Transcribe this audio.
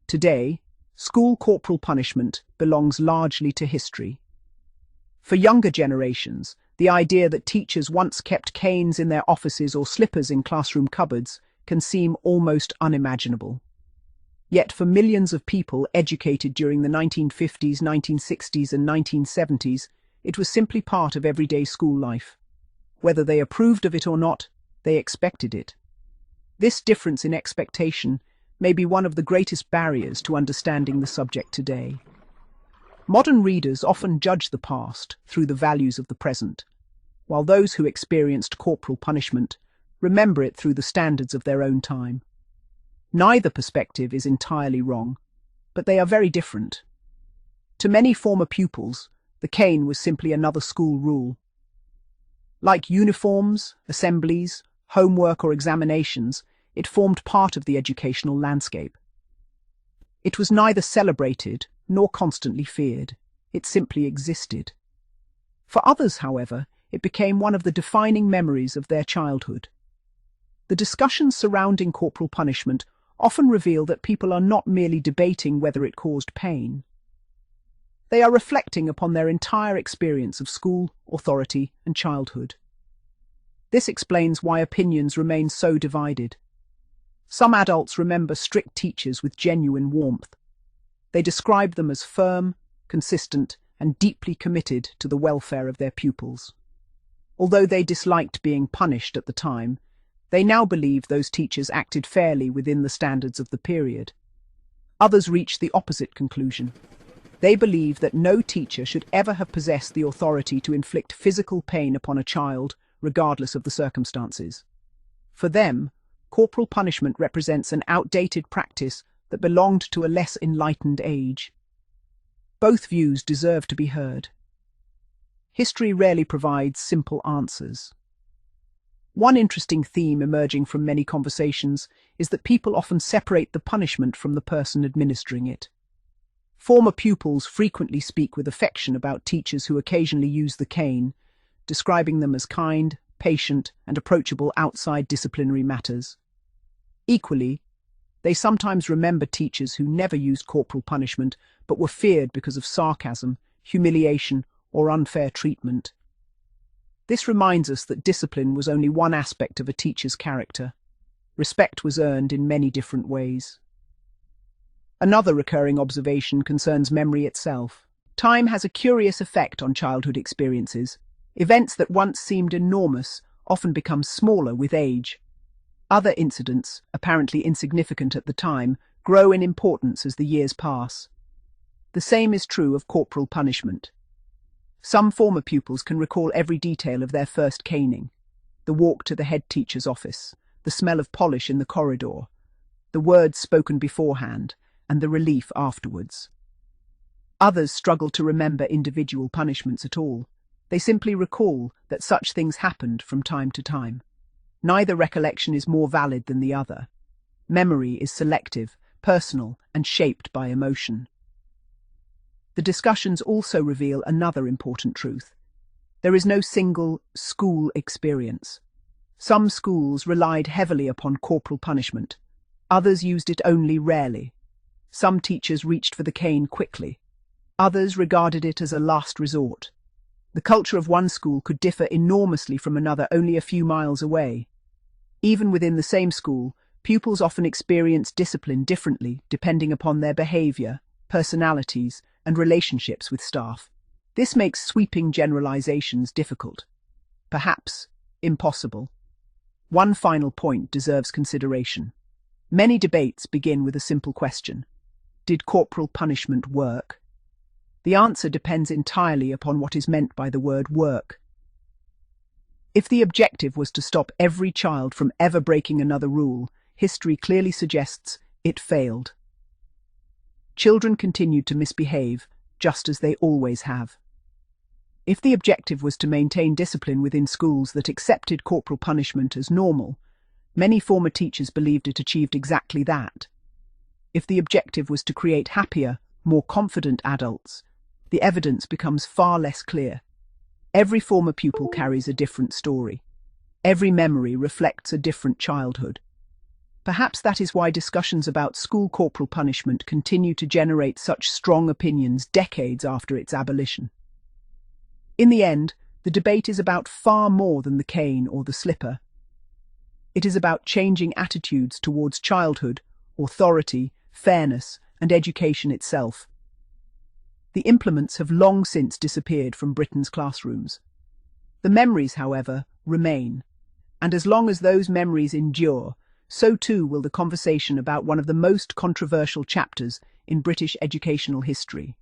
Today, school corporal punishment belongs largely to history. For younger generations, the idea that teachers once kept canes in their offices or slippers in classroom cupboards can seem almost unimaginable. Yet for millions of people educated during the 1950s, 1960s and 1970s, it was simply part of everyday school life. Whether they approved of it or not, they expected it. This difference in expectation may be one of the greatest barriers to understanding the subject today. Modern readers often judge the past through the values of the present, while those who experienced corporal punishment remember it through the standards of their own time. Neither perspective is entirely wrong, but they are very different. To many former pupils, the cane was simply another school rule. Like uniforms, assemblies, homework or examinations, it formed part of the educational landscape. It was neither celebrated nor constantly feared. It simply existed. For others, however, it became one of the defining memories of their childhood. The discussions surrounding corporal punishment often reveal that people are not merely debating whether it caused pain. They are reflecting upon their entire experience of school, authority, and childhood. This explains why opinions remain so divided. Some adults remember strict teachers with genuine warmth. They describe them as firm, consistent, and deeply committed to the welfare of their pupils. Although they disliked being punished at the time, they now believe those teachers acted fairly within the standards of the period. Others reach the opposite conclusion. They believe that no teacher should ever have possessed the authority to inflict physical pain upon a child, regardless of the circumstances. For them, corporal punishment represents an outdated practice that belonged to a less enlightened age. Both views deserve to be heard. History rarely provides simple answers. One interesting theme emerging from many conversations is that people often separate the punishment from the person administering it. Former pupils frequently speak with affection about teachers who occasionally use the cane, describing them as kind, patient, and approachable outside disciplinary matters. Equally, they sometimes remember teachers who never used corporal punishment but were feared because of sarcasm, humiliation, or unfair treatment. This reminds us that discipline was only one aspect of a teacher's character. Respect was earned in many different ways. Another recurring observation concerns memory itself. Time has a curious effect on childhood experiences. Events that once seemed enormous often become smaller with age. Other incidents, apparently insignificant at the time, grow in importance as the years pass. The same is true of corporal punishment. Some former pupils can recall every detail of their first caning: the walk to the head teacher's office, the smell of polish in the corridor, the words spoken beforehand, and the relief afterwards. Others struggle to remember individual punishments at all. They simply recall that such things happened from time to time. Neither recollection is more valid than the other. Memory is selective, personal, and shaped by emotion. The discussions also reveal another important truth. There is no single school experience. Some schools relied heavily upon corporal punishment. Others used it only rarely. Some teachers reached for the cane quickly. Others regarded it as a last resort. The culture of one school could differ enormously from another only a few miles away. Even within the same school, pupils often experience discipline differently depending upon their behavior, personalities, and relationships with staff. This makes sweeping generalizations difficult, perhaps impossible. One final point deserves consideration. Many debates begin with a simple question: did corporal punishment work? The answer depends entirely upon what is meant by the word work. If the objective was to stop every child from ever breaking another rule, history clearly suggests it failed. Children continued to misbehave, just as they always have. If the objective was to maintain discipline within schools that accepted corporal punishment as normal, many former teachers believed it achieved exactly that. If the objective was to create happier, more confident adults, the evidence becomes far less clear. Every former pupil carries a different story. Every memory reflects a different childhood. Perhaps that is why discussions about school corporal punishment continue to generate such strong opinions decades after its abolition. In the end, the debate is about far more than the cane or the slipper. It is about changing attitudes towards childhood, authority, fairness, and education itself. The implements have long since disappeared from Britain's classrooms. The memories, however, remain, and as long as those memories endure, so too will the conversation about one of the most controversial chapters in British educational history.